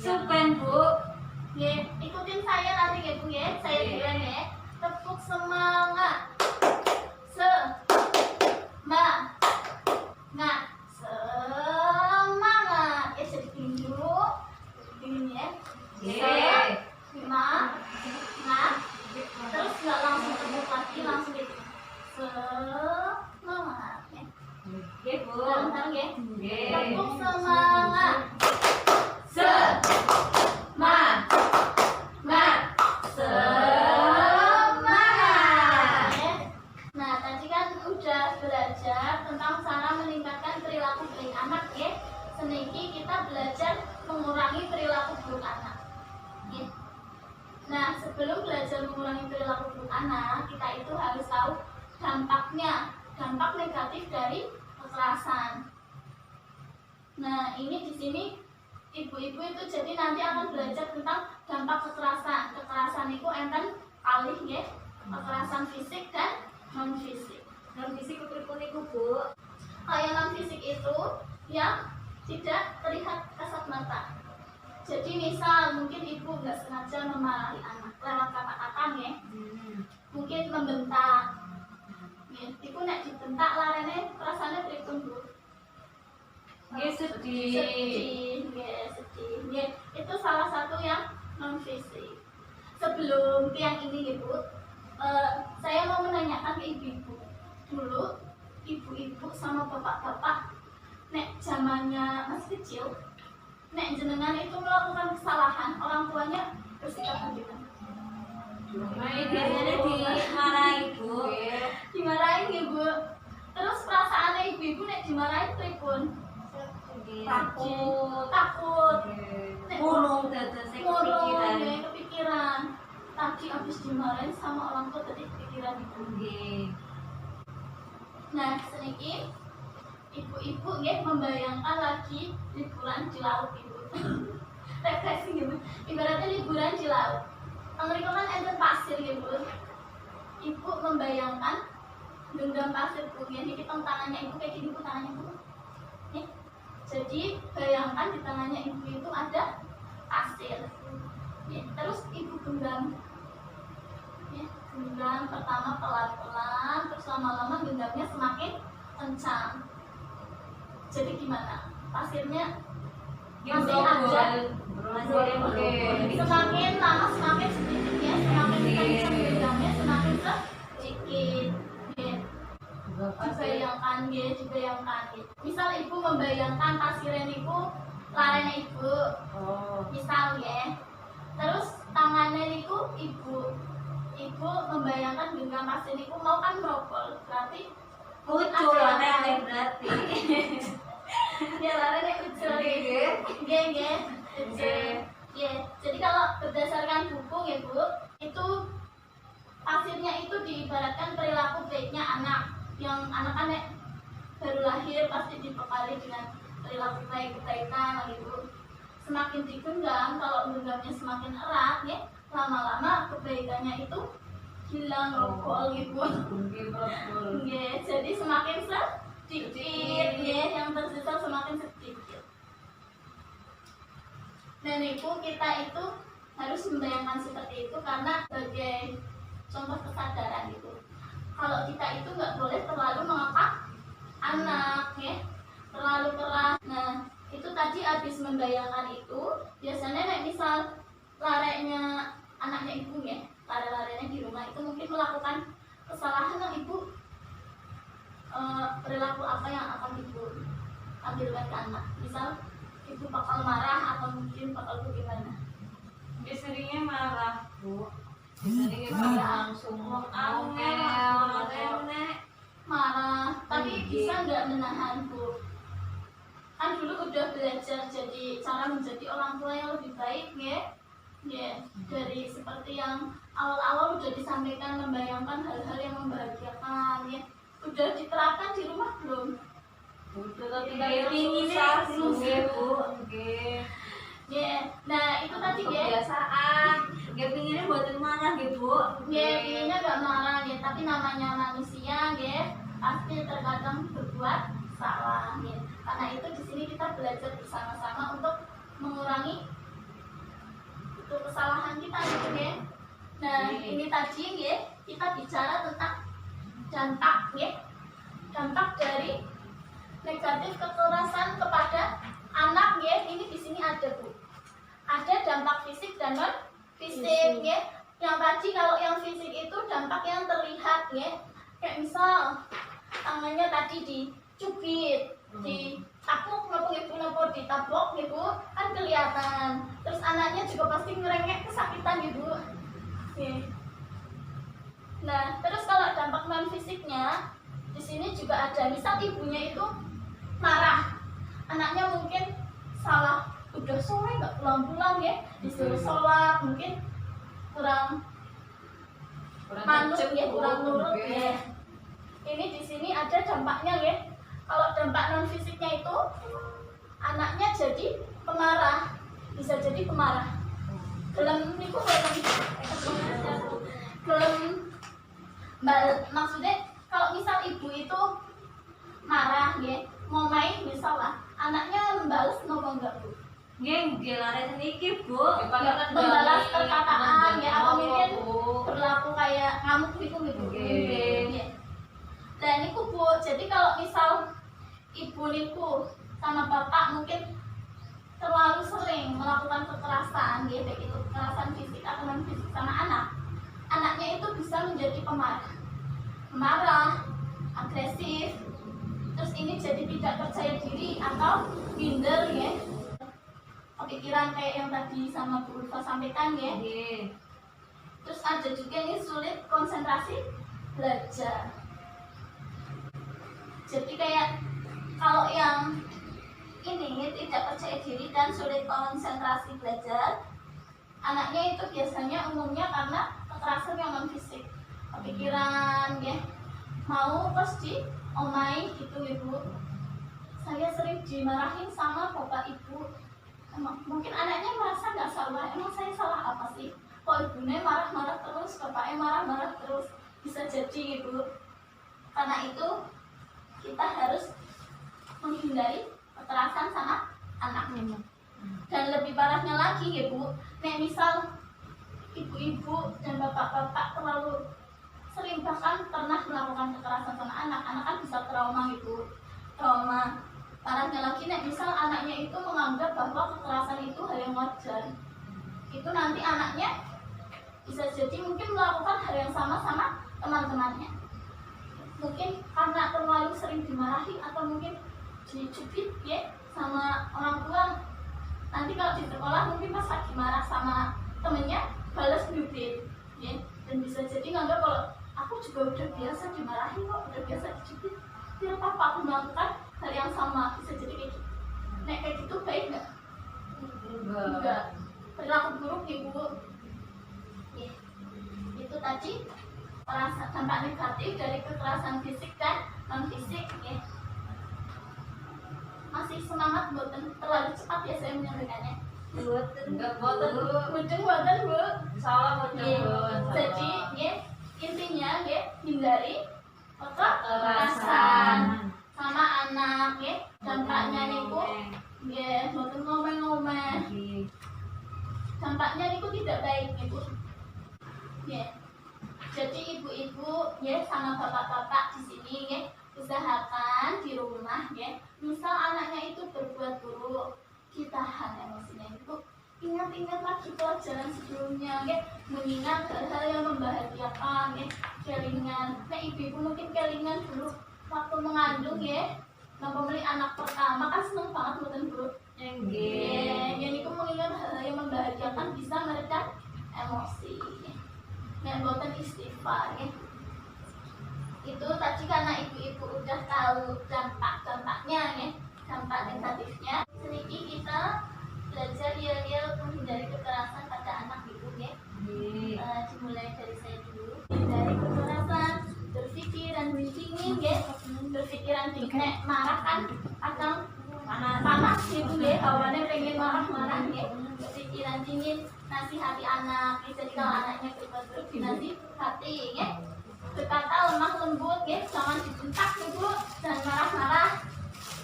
Supen, Bu. Nggih, ikutin saya nanti nggih Bu ya. Saya bilang ya. Tepuk semangat. Semangat. Semangat. Ya sedikit dulu. Dingin ya. Semangat. Terus nggak langsung tepuk lagi, langsung gitu. Semangat ya. Nggih, Bu. Bentar ya. Nggih. Tepuk semangat. Semangat. Semangat. Nah, tadi kan udah belajar tentang cara meningkatkan perilaku baik anak ya. Seniki kita belajar mengurangi perilaku buruk anak. Ya. Nah, sebelum belajar mengurangi perilaku buruk anak, kita itu harus tahu dampaknya, dampak negatif dari kekerasan. Nah, ini di sini ibu-ibu itu jadi nanti akan belajar tentang dampak kekerasan. Kekerasan itu enten alih ya, kekerasan fisik dan non fisik. Non fisik pripun niku, Bu? Kalau non fisik itu yang tidak terlihat kasat mata. Jadi misal mungkin ibu nggak sengaja memarahi anak lewat kata-kata ya, mungkin membentak. Ya, ibu nek dibentak larene rasanya pripun, Bu? Nggih, sedih. Sedih. Ya, itu salah satu yang non fisik. Sebelum yang ini ibu, saya mau menanyakan ke ibu-ibu. Dulu ibu-ibu sama bapak-bapak, nek zamannya masih kecil, nek jenengan itu melakukan kesalahan, orang tuanya bersikap bagaimana? Biasanya dimarahi, Bu. Dimarahin ibu. Terus perasaannya ibu-ibu nek dimarahin pripun? Takut. Murung dados kepikiran. Kepikiran. Tadi habis dimarahin sama orang tua tadi kepikiran ibu. Nah, sedikit ibu-ibu nggih membayangkan lagi liburan di laut ibu. Refreshing ibu. Ibaratnya liburan di laut. Mereka kan enten pasir ibu. Ibu membayangkan genggam pasir bu. Jadi kita tangannya ibu kayak gini bu, tangannya bu. Nih. Jadi bayangkan di tangannya ibu itu ada pasir. Ya, terus ibu genggam. Ya, genggam pertama pelan-pelan, terus lama-lama genggamnya semakin kencang. Jadi gimana? Pasirnya masih ada. Semakin lama semakin sedikit ya, semakin kencang genggamnya semakin sedikit. Ya. Dibayangkan ya, dibayangkan. Misal ibu membayangkan pasirnya ibu, laranya ibu. Misal ya. Terus tangannya ibu, ibu membayangkan genggam pasir ibu mau kan merobol, berarti Ucul lare berarti. Ya laranya ucul ya. Nggih. Ya. Jadi kalau berdasarkan buku ya Bu, itu pasirnya itu diibaratkan perilaku baiknya anak. Yang anak-anak baru lahir pasti dibekali dengan perilaku baik kebaikan gitu. Semakin digenggam, kalau genggamnya semakin erat ya, lama-lama kebaikannya itu hilang rokok gitu. Ya, jadi semakin sedikit ya, yang tersisa semakin sedikit. Dan ibu kita itu harus membayangkan seperti itu karena sebagai contoh kesadaran gitu. Kalau kita itu nggak boleh terlalu mengekang anak ya, terlalu keras. Nah, itu tadi habis membayangkan itu, biasanya nek misal larenya anaknya ibu ya, lare-larenya di rumah itu mungkin melakukan kesalahan yang ibu perilaku apa yang akan ibu ambilkan ke anak. Misal ibu bakal marah atau mungkin bakal bagaimana? Biasanya marah, Bu. Biasanya marah langsung marah, tapi bisa nggak menahan Bu? Kan dulu udah belajar jadi cara menjadi orang tua yang lebih baik ya. Ya, dari seperti yang awal-awal udah disampaikan, membayangkan hal-hal yang membahagiakan ya. Udah diterapkan di rumah belum? Udah, tapi ini susah Bu. Ya, nah itu tadi ya. Kebiasaan. Pinginnya buatin marah gitu. Ya, pinginnya nggak marah ya, tapi namanya manusia ya pasti terkadang berbuat salah ya. Karena itu di sini kita belajar bersama-sama untuk mengurangi ini tadi nggih, kita bicara tentang dampak nggih. Dampak dari negatif kekerasan kepada anak nggih. Ini di sini ada Bu. Ada dampak fisik dan non fisik nggih. Yang tadi kalau yang fisik itu dampak yang terlihat nggih. Kayak misal tangannya tadi dicubit, ditapuk maupun ibu nopo ditabok ibu kan kelihatan. Terus anaknya juga pasti ngerengek kesakitan ibu. Oke. Nah terus kalau dampak non fisiknya di sini juga ada. Misal ibunya itu marah, anaknya mungkin salah, udah sore nggak pulang-pulang ya, disuruh sholat mungkin kurang manut ya, kurang nurut ya. Ini di sini ada dampaknya ya. Kalau dampak non fisiknya itu anaknya jadi pemarah, bisa jadi pemarah. Gelem niku gelem maksudnya kalau misal ibu itu marah ya, mau main misal lah, anaknya membalas nopo enggak Bu? Nggih, lare niki Bu. Membalas perkataan ya, atau mungkin berlaku kayak ngamuk niku Bu. Nggih. Dan niku Bu, jadi kalau misal ibu niku sama bapak mungkin terlalu sering melakukan kekerasan ya, baik itu kekerasan fisik atau non fisik sama anak, anaknya itu bisa menjadi marah, agresif, terus ini jadi tidak percaya diri atau minder ya, kepikiran kayak yang tadi sama Bu Ulfa sampaikan ya. Terus ada juga ini sulit konsentrasi belajar. Jadi kayak kalau yang ini tidak percaya diri dan sulit konsentrasi belajar, anaknya itu biasanya umumnya karena kekerasan yang non fisik, kepikiran ya, mau terus diomai gitu ibu. Saya sering dimarahin sama bapak ibu. Mungkin anaknya merasa nggak salah, emang saya salah apa sih? Kok ibunya marah-marah terus, bapaknya marah-marah terus, bisa jadi ibu. Karena itu kita harus menghindari kekerasan sama anak. Dan lebih parahnya lagi ya Bu, nek misal ibu-ibu dan bapak-bapak terlalu sering bahkan pernah melakukan kekerasan sama anak kan bisa trauma gitu, trauma. Parahnya lagi nek misal anaknya itu menganggap bahwa kekerasan itu hal yang wajar, itu nanti anaknya bisa jadi mungkin melakukan hal yang sama teman-temannya. Mungkin karena terlalu sering dimarahi atau mungkin dicubit ya sama orang tua. Nanti kalau di sekolah mungkin pas lagi marah sama temennya balas nyubit ya. Dan bisa jadi nganggap kalau aku juga udah biasa dimarahi kok, udah biasa dicubit, tidak apa-apa aku melakukan hal yang sama. Bisa jadi kayak gitu. Nek kayak gitu baik nggak? Enggak. Perilaku buruk ibu ya. Itu tadi dampak negatif dari kekerasan fisik dan non fisik ya. Masih semangat buatan terlalu cepat ya saya menyampaikannya. Enggak boten Bu. Mudeng buatan Bu. Salah boten Bu. Jadi ya intinya ya hindari kekerasan sama anak ya. Dampaknya niku ya boten ngomel-ngomel. Dampaknya niku tidak baik ibu. Ya. Jadi ibu-ibu ya sama bapak-bapak di sini ya usahakan di rumah ya. Misal anaknya itu berbuat buruk, ditahan emosinya itu. Ingat-ingat lagi pelajaran sebelumnya ya, mengingat hal-hal yang membahagiakan ya, kelingan. Nah ibu-ibu mungkin kelingan dulu waktu mengandung ya, membeli anak pertama kan seneng banget buatan buruk. Ya, yang itu mengingat hal-hal yang membahagiakan bisa meredam emosi. Dan buatan istighfar ya. Itu tadi karena ibu-ibu udah tahu dampak-dampaknya ya, dampak negatifnya. Sedikit kita belajar real menghindari kekerasan pada anak ibu ya. Dimulai dari saya dulu. Hindari kekerasan, berpikiran dingin ya, berpikiran dingin, marah kan kadang panas gitu ya, kawannya pengen marah-marah ya. Berpikiran dingin, nasihati anak. Jadi kalau anaknya berbuat buruk dinasihati ya. Berkata lemah lembut ya, jangan dibentak ibu dan marah-marah.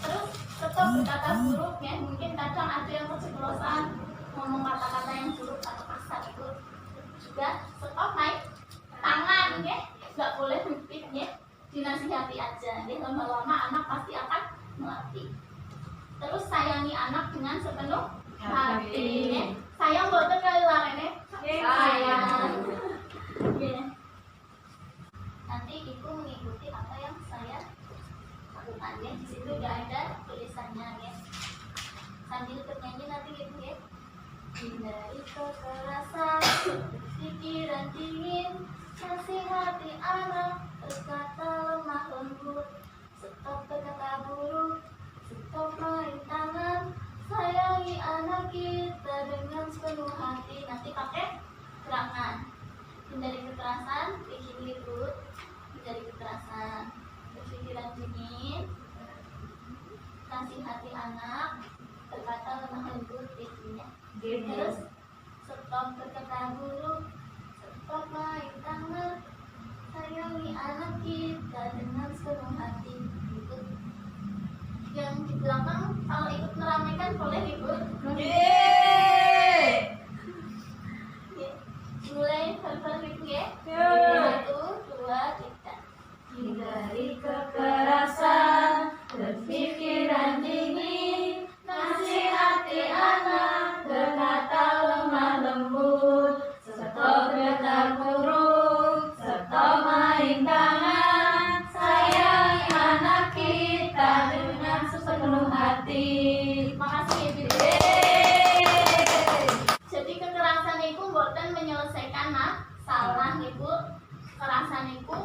Terus tetap berkata buruk ya, mungkin kadang ada yang keceplosan ngomong kata-kata yang buruk atau kasar itu juga stop naik kekerasan ya, nggak boleh fiktif ya, dinasihati aja. Ya, lama-lama anak pasti akan melatih. Terus sayangi anak dengan sepenuh hati. Ya. Sayang boten kali larene. Sayang. Ya. Nanti ibu mengikuti apa yang saya lakukan ya. Di situ udah ada tulisannya ya. Sambil bernyanyi nanti ibu ya. Hindari kekerasan, pikiran dingin, nasihati anak, berkata lemah lembut, stop berkata buruk, stop main tangan, sayangi anak kita dengan sepenuh hati. Nanti pakai gerakan. Hindari kekerasan, bikin ribut, hindari kekerasan, berpikiran dingin, nasihati anak, berkata lemah lembut, bikinnya. Terus stop berkata buruk, stop main tangan, sayangi anak kita dengan sepenuh hati. Ikut yang di belakang kalau ikut meramaikan boleh ikut. Mulai bareng-bareng ibu ya. 1, 2, 3. Hindari kekerasan, berpikiran dingin, nasihati anak, berkata lemah lembut, stop berkata buruk, stop main tangan, sayangi anak kita dengan sepenuh hati. Makasih ibu. Jadi kekerasan itu bukan menyelesaikan masalah ibu. Kekerasan itu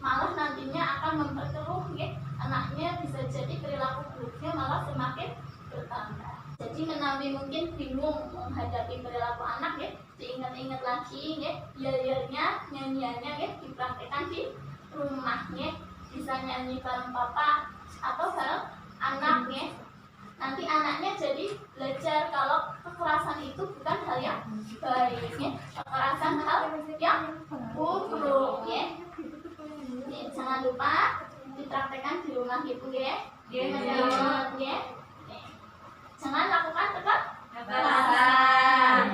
malah nantinya akan memperkeruh ya. Anaknya bisa jadi perilaku buruknya malah semakin bertambah. Jadi menawi mungkin bingung menghadapi perilaku anak ya, diingat-ingat lagi ya, yel-yelnya, nyanyiannya ya, dipraktekkan di rumahnya. Bisa nyanyi bareng papa atau bareng anaknya. Nanti anaknya jadi belajar kalau kekerasan itu bukan hal yang baik ya. Kekerasan hal yang buruk ya. Jangan lupa dipraktekkan di rumah ibu ya. Ya. Jangan lakukan kekerasan.